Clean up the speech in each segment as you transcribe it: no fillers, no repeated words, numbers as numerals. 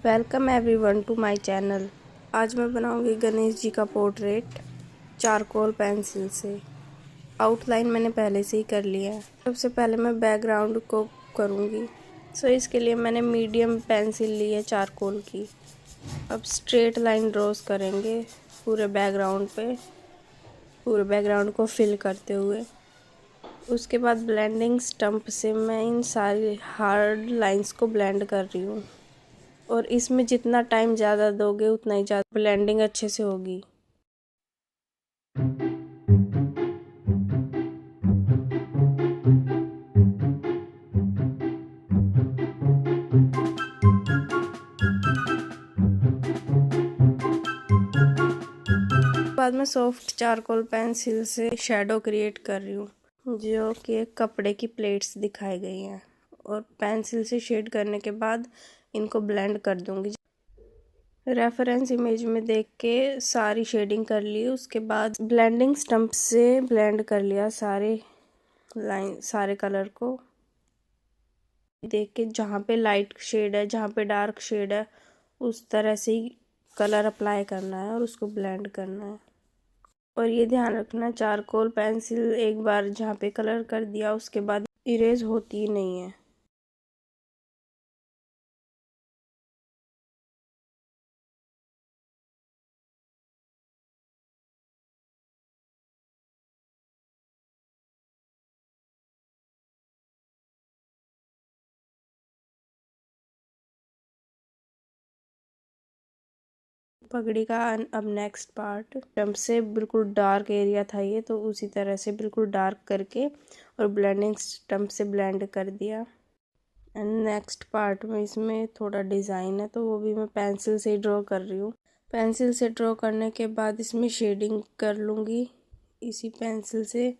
Welcome everyone to my channel. आज मैं बनाऊंगी गणेश जी का पोर्ट्रेट चारकोल पेंसिल से। आउटलाइन मैंने पहले से ही कर लिया है। सबसे पहले मैं बैकग्राउंड को करूंगी। इसके लिए मैंने मीडियम पेंसिल ली है चारकोल की। अब स्ट्रेट लाइन ड्रॉज करेंगे पूरे बैकग्राउंड पे, पूरे बैकग्राउंड को फिल करते हुए। उसके बाद ब्लेंडिंग स्टम्प से मैं इन सारी हार्ड लाइंस को ब्लेंड कर रही हूँ। और इसमें जितना टाइम ज़्यादा दोगे उतना ही ज़्यादा ब्लेंडिंग अच्छे से होगी। बाद में सॉफ्ट चारकोल पेंसिल से शैडो क्रिएट कर रही हूँ, जो कि एक कपड़े की प्लेट्स दिखाई गई हैं। और पेंसिल से शेड करने के बाद इनको ब्लेंड कर दूंगी। रेफरेंस इमेज में देख के सारी शेडिंग कर ली। उसके बाद ब्लेंडिंग स्टम्प से ब्लेंड कर लिया सारे कलर को। देख के जहाँ पे लाइट शेड है, जहाँ पे डार्क शेड है, उस तरह से ही कलर अप्लाई करना है और उसको ब्लेंड करना है। और ये ध्यान रखना, चारकोल पेंसिल एक बार जहाँ पे कलर कर दिया उसके बाद इरेज होती ही नहीं है। पगड़ी का अब नेक्स्ट पार्ट, स्टम्प से बिल्कुल डार्क एरिया था ये, तो उसी तरह से बिल्कुल डार्क करके और ब्लेंडिंग स्टम्प से ब्लेंड कर दिया। एंड नेक्स्ट पार्ट में इसमें थोड़ा डिज़ाइन है, तो वो भी मैं पेंसिल से ही ड्रॉ कर रही हूँ। पेंसिल से ड्रॉ करने के बाद इसमें शेडिंग कर लूँगी इसी पेंसिल से,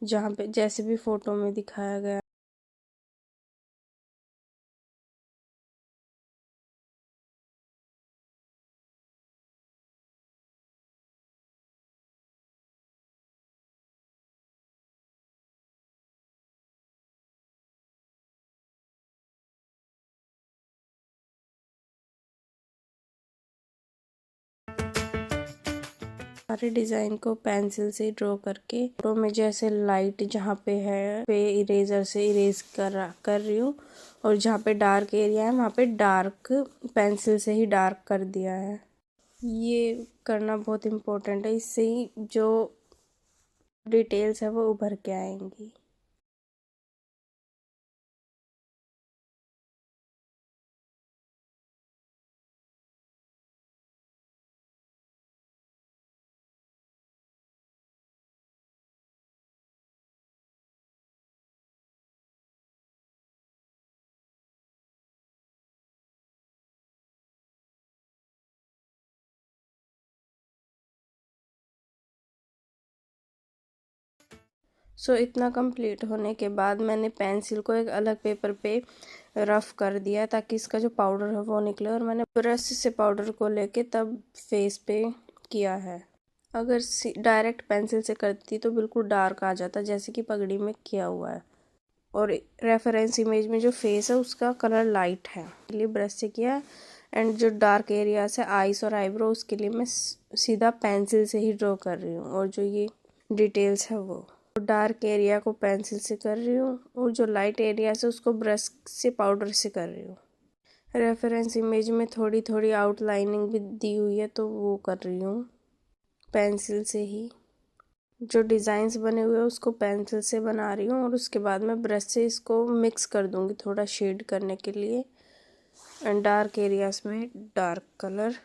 जहाँ पे जैसे भी फ़ोटो में दिखाया गया। सारे डिज़ाइन को पेंसिल से ड्रॉ करके फोटो में जैसे लाइट जहाँ पे है पे इरेजर से इरेज कर रही हूँ, और जहाँ पे डार्क एरिया है वहाँ पे डार्क पेंसिल से ही डार्क कर दिया है। ये करना बहुत इम्पोर्टेंट है, इससे ही जो डिटेल्स है वो उभर के आएंगी। इतना कंप्लीट होने के बाद मैंने पेंसिल को एक अलग पेपर पे रफ कर दिया ताकि इसका जो पाउडर है वो निकले। और मैंने ब्रश से पाउडर को लेके तब फेस पे किया है। अगर डायरेक्ट पेंसिल से करती तो बिल्कुल डार्क आ जाता, जैसे कि पगड़ी में किया हुआ है। और रेफरेंस इमेज में जो फेस है उसका कलर लाइट है, इसलिए ब्रश से किया। एंड जो डार्क एरियाज है आईज और आईब्रो, उसके लिए मैं सीधा पेंसिल से ही ड्रॉ कर रही हूँ। और जो ये डिटेल्स है वो डार्क एरिया को पेंसिल से कर रही हूँ, और जो लाइट एरिया है उसको ब्रश से पाउडर से कर रही हूँ। रेफरेंस इमेज में थोड़ी थोड़ी आउटलाइनिंग भी दी हुई है, तो वो कर रही हूँ पेंसिल से ही। जो डिज़ाइंस बने हुए हैं उसको पेंसिल से बना रही हूँ, और उसके बाद मैं ब्रश से इसको मिक्स कर दूँगी थोड़ा शेड करने के लिए। एंड डार्क एरियाज में डार्क कलर।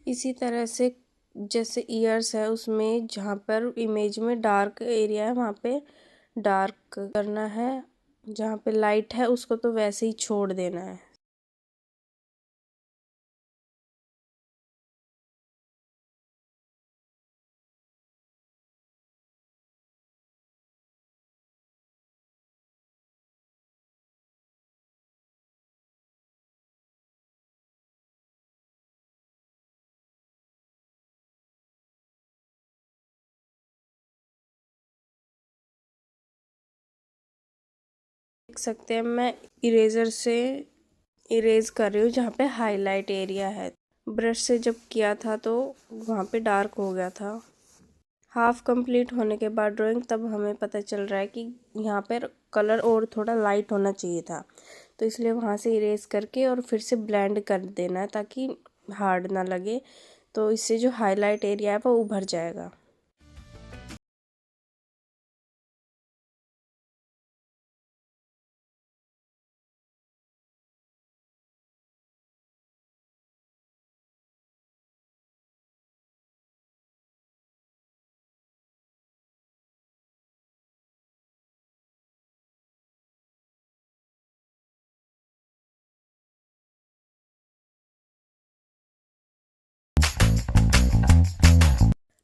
इसी तरह से जैसे ईयर्स है उसमें जहाँ पर इमेज में डार्क एरिया है वहाँ पे डार्क करना है, जहाँ पे लाइट है उसको तो वैसे ही छोड़ देना है। देख सकते हैं मैं इरेज़र से इरेज कर रही हूँ जहाँ पे हाईलाइट एरिया है। ब्रश से जब किया था तो वहाँ पे डार्क हो गया था। हाफ कंप्लीट होने के बाद ड्राइंग तब हमें पता चल रहा है कि यहाँ पर कलर और थोड़ा लाइट होना चाहिए था, तो इसलिए वहाँ से इरेज करके और फिर से ब्लेंड कर देना है ताकि हार्ड ना लगे, तो इससे जो हाईलाइट एरिया है वो उभर जाएगा।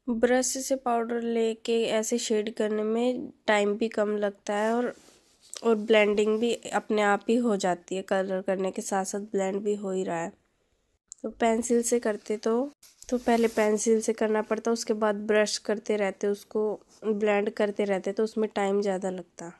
ब्रश से पाउडर लेके ऐसे शेड करने में टाइम भी कम लगता है और ब्लेंडिंग भी अपने आप ही हो जाती है। कलर करने के साथ साथ ब्लेंड भी हो ही रहा है। तो पेंसिल से करते तो पहले पेंसिल से करना पड़ता, उसके बाद ब्रश करते रहते, उसको ब्लेंड करते रहते, तो उसमें टाइम ज़्यादा लगता।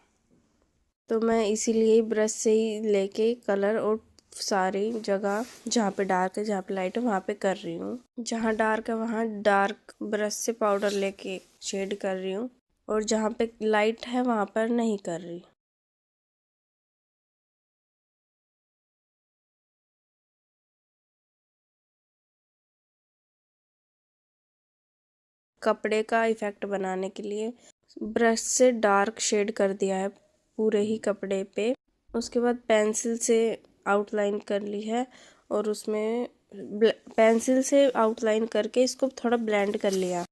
तो मैं इसीलिए ब्रश से ही लेके कलर और सारी जगह जहाँ पे डार्क है जहाँ पे लाइट है वहाँ पे कर रही हूँ। जहाँ डार्क है वहाँ डार्क ब्रश से पाउडर लेके शेड कर रही हूँ और जहाँ पे लाइट है वहाँ पर नहीं कर रही। कपड़े का इफ़ेक्ट बनाने के लिए ब्रश से डार्क शेड कर दिया है पूरे ही कपड़े पे। उसके बाद पेंसिल से आउटलाइन कर ली है और उसमें पेंसिल से आउटलाइन करके इसको थोड़ा ब्लेंड कर लिया।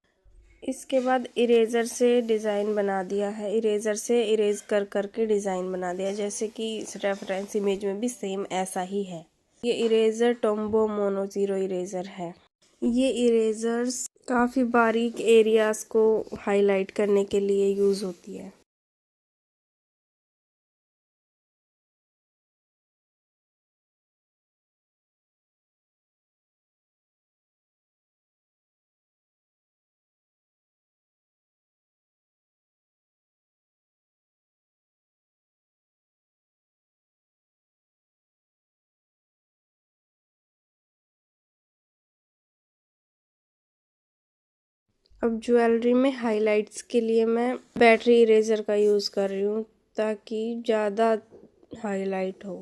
इसके बाद इरेज़र से डिज़ाइन बना दिया है। इरेज़र से इरेज कर करके डिज़ाइन बना दिया, जैसे कि इस रेफरेंस इमेज में भी सेम ऐसा ही है। ये eraser Tombow mono zero eraser है। ये इरेज़र्स काफ़ी बारीक एरियाज़ को हाईलाइट करने के लिए यूज़ होती है। अब ज्वेलरी में हाइलाइट्स के लिए मैं बैटरी इरेज़र का यूज़ कर रही हूँ ताकि ज़्यादा हाईलाइट हो,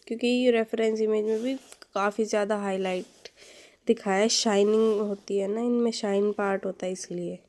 क्योंकि ये रेफरेंस इमेज में भी काफ़ी ज़्यादा हाईलाइट दिखाया है। शाइनिंग होती है ना, इनमें शाइन पार्ट होता है इसलिए।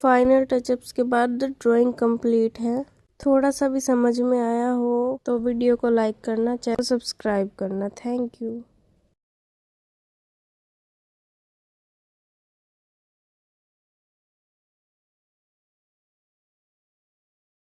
फाइनल टचअप्स के बाद ड्राइंग कंप्लीट है। थोड़ा सा भी समझ में आया हो तो वीडियो को लाइक करना, चैनल सब्सक्राइब करना। Thank you.